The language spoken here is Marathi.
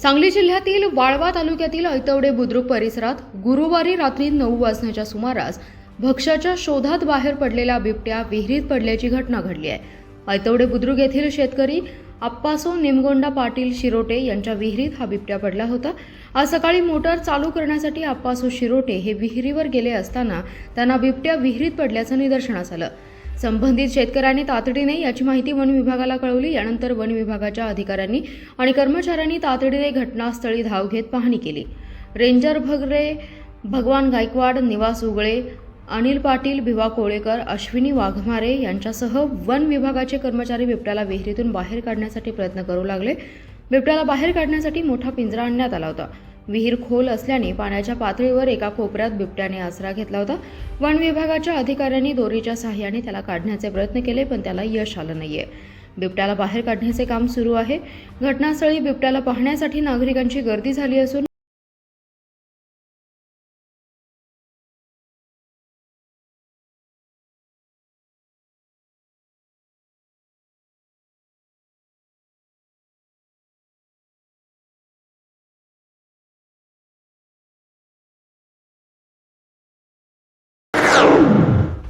सांगली जिल्ह्यातील वाळवा तालुक्यातील ऐतवडे बुद्रुक परिसरात गुरुवारी रात्री 9 वाजण्याच्या सुमारास भक्ष्याच्या शोधात बाहेर पडलेला बिबट्या विहिरीत पडल्याची घटना घडली आहे। ऐतवडे बुद्रुक येथील शेतकरी आप्पासो निमगोंडा पाटील शिरोटे यांच्या विहिरीत हा बिबट्या पडला होता। आज सकाळी मोटार चालू करण्यासाठी आप्पासो शिरोटे हे विहिरीवर गेले असताना त्यांना बिबट्या विहिरीत पडल्याचं निदर्शनास आलं। संबंधित शेतकऱ्यांनी तातडीने याची माहिती वन विभागाला कळवली। यानंतर वन विभागाच्या अधिकाऱ्यांनी आणि कर्मचाऱ्यांनी तातडीने घटनास्थळी धाव घेत पाहणी केली। रेंजर भगरे, भगवान गायकवाड, निवास उगळे, अनिल पाटील, भिवा कोळेकर, अश्विनी वाघमारे यांच्यासह वन विभागाचे कर्मचारी बिबट्याला विहिरीतून बाहेर काढण्यासाठी प्रयत्न करू लागले। बिबट्याला बाहेर काढण्यासाठी मोठा पिंजरा आणण्यात आला होता। विहीर खोल असल्याने पाण्याच्या पातळीवर एका कोपऱ्यात बिबट्याने आसरा घेतला होता। वन विभागाच्या अधिकाऱ्यांनी दोरीच्या सहाय्याने त्याला काढण्याचे प्रयत्न केले, पण त्याला यश आलं नाहीये। बिबट्याला बाहेर काढण्याचे काम सुरू आहे। घटनास्थळी बिबट्याला पाहण्यासाठी नागरिकांची गर्दी झाली असून